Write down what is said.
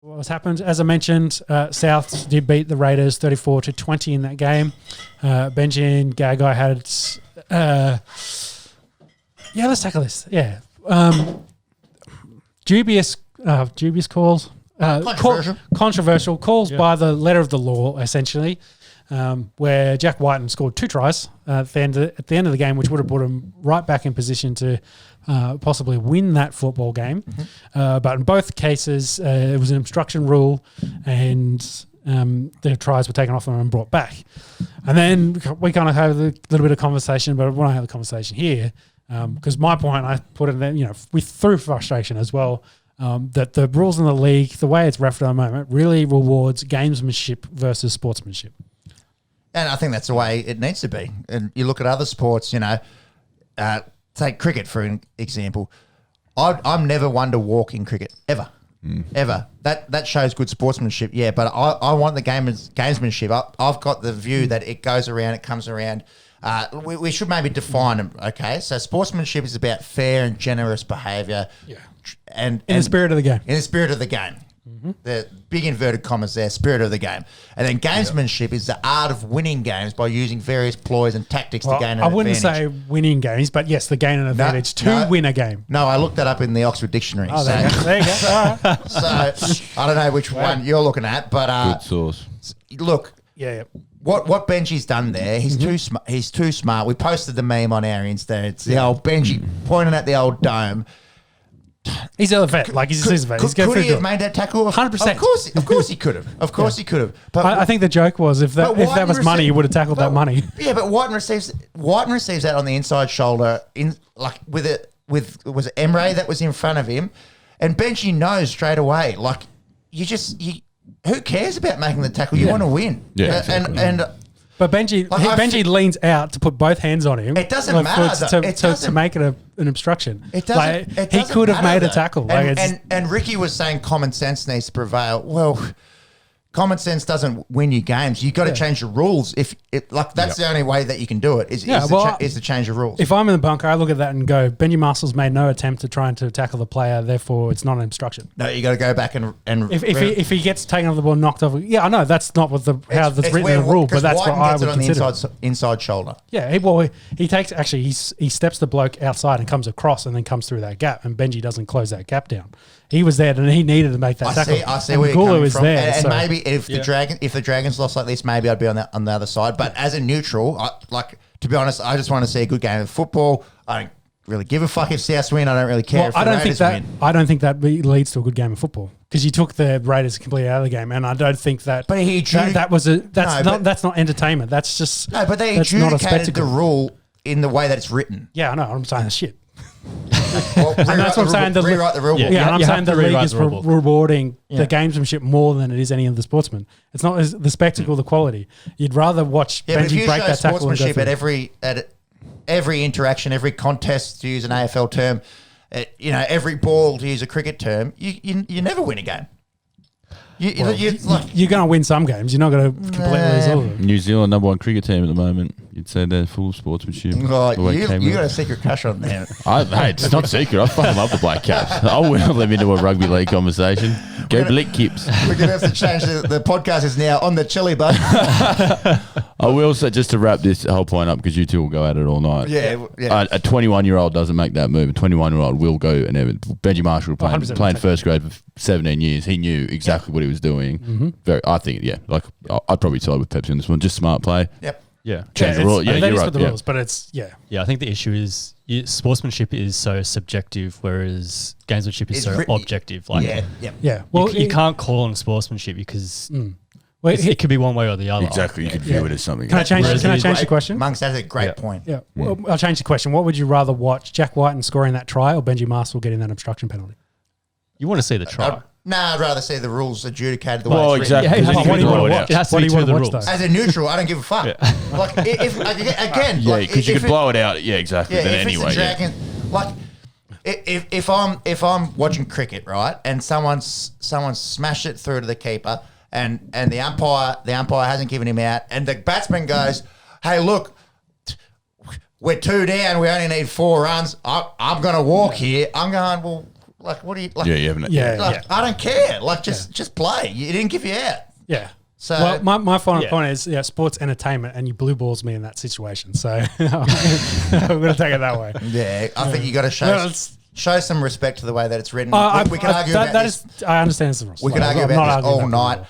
What's happened? As I mentioned, Souths did beat the Raiders 34-20 in that game. Benji and Gagai had... let's tackle this. Yeah. Dubious calls. Controversial calls by the letter of the law, essentially, where Jack Whiten scored 2 tries at the end of the game, which would have put him right back in position to possibly win that football game. But in both cases, it was an obstruction rule, and the tries were taken off them and brought back. And then we kind of had a little bit of conversation, but I want to have a conversation here because my point, I put it in, through frustration as well, that the rules in the league, the way it's reffed at the moment, really rewards gamesmanship versus sportsmanship. And I think that's the way it needs to be. And you look at other sports, take cricket for an example. I'm never one to walk in cricket, ever. Ever. That shows good sportsmanship, yeah, but I want the gamesmanship. I've got the view that it goes around, it comes around. We should maybe define them, okay? So sportsmanship is about fair and generous behaviour. Yeah. And in the spirit of the game. In the spirit of the game. The big inverted commas there, spirit of the game. And then gamesmanship is the art of winning games by using various ploys and tactics to gain an advantage. I wouldn't say winning games, but yes, the gain an advantage to win a game. No, I looked that up in the Oxford Dictionary. Oh, there you go. All right. So I don't know which one you're looking at, but good source. Look, what Benji's done there, he's too smart. We posted the meme on our Insta. It's the old Benji pointing at the old dome. He's a vet. He's a season vet. Could he have made that tackle? 100%. Of course he could have. Of course he could have. But I think the joke was if that was money, he would have tackled that money. Yeah, but Whiten receives that on the inside shoulder was it Emre that was in front of him, and Benji knows straight away. Who cares about making the tackle? You want to win. Yeah, exactly. But Benji leans out to put both hands on him. It doesn't matter to make it an obstruction. It doesn't. He could have made a tackle. And Ricky was saying common sense needs to prevail. Well, common sense doesn't win you games. You've got to change the rules. That's the only way that you can do it is to change the rules. If I'm in the bunker, I look at that and go, Benji Marshall's made no attempt to try to tackle the player, therefore it's not an obstruction. No, you got to go back and if he gets taken off the ball, knocked off. Yeah, I know that's not what how that's written in the rule, but that's what I would consider. On the inside shoulder. Yeah, he takes he steps the bloke outside and comes across and then comes through that gap, and Benji doesn't close that gap down. He was there and he needed to make that tackle. I see where you're coming from. And maybe if the Dragons lost like this, maybe I'd be on the other side. But as a neutral, to be honest, I just want to see a good game of football. I don't really give a fuck if Souths win. I don't really care if the Raiders win. I don't think that leads to a good game of football because you took the Raiders completely out of the game, and I don't think that. But that's not entertainment. That's just no. But they adjudicated the rule in the way that it's written. Yeah, I know. I'm saying shit. Well, and that's what I'm saying. Rewrite the rule book. Yeah, and I'm saying the league is rewarding the gamesmanship more than it is any of the sportsmen. It's not the spectacle, the quality. You'd rather watch Benji break that tackle. Sportsmanship at every interaction, every contest, to use an AFL term, every ball, to use a cricket term, you never win a game. You're going to win some games. You're not going to completely lose all of them. New Zealand #1 cricket team at the moment. You'd say they're full of sportsmanship. Oh, you got a secret crush on them. Hey, it's not secret. I fucking love the Black Caps. I wouldn't let me into a rugby league conversation. Go Blick Kips. We're going to have to change the podcast is now on the chili bun. I will say, just to wrap this whole point up, because you two will go at it all night. Yeah. A 21-year-old doesn't make that move. A 21-year-old will go and Benji Marshall playing first grade for 17 years. He knew exactly what he was doing. I think, I'd probably side with Pepsi on this one. Just smart play. Yep. Yeah. Change the rule. Yeah, you're right. For the rules, but it's Yeah, I think the issue is sportsmanship is so subjective, whereas gamesmanship is objective. Well, you can't call on sportsmanship because it could be one way or the other. Exactly. You could view it as something. Can I change the question? Monks, that's a great point. Yeah. Well, I'll change the question. What would you rather watch, Jack Whiten scoring that try or Benji Marshall getting that obstruction penalty? You want to see the try. I'd rather see the rules adjudicated the way it's exactly. written. What do you want to watch? It has to be to the rules. As a neutral, I don't give a fuck. Because you could blow it out. Yeah, exactly. Yeah, but if anyway, it's a dragon, if I'm watching cricket, right, and someone smashed it through to the keeper, and the umpire hasn't given him out, and the batsman goes, "Hey, look, we're 2 down. We only need 4 runs. I'm going to walk here." I'm going, well, Like, what do you like? Yeah, you haven't. Yeah. I don't care. Like, just play. You didn't give you out. Yeah. So well, my final point is sports entertainment, and you blue balls me in that situation. So I'm going to take it that way. Yeah, I think you got to show some respect to the way that it's written. We can argue about this. I understand this. We could argue about this all night.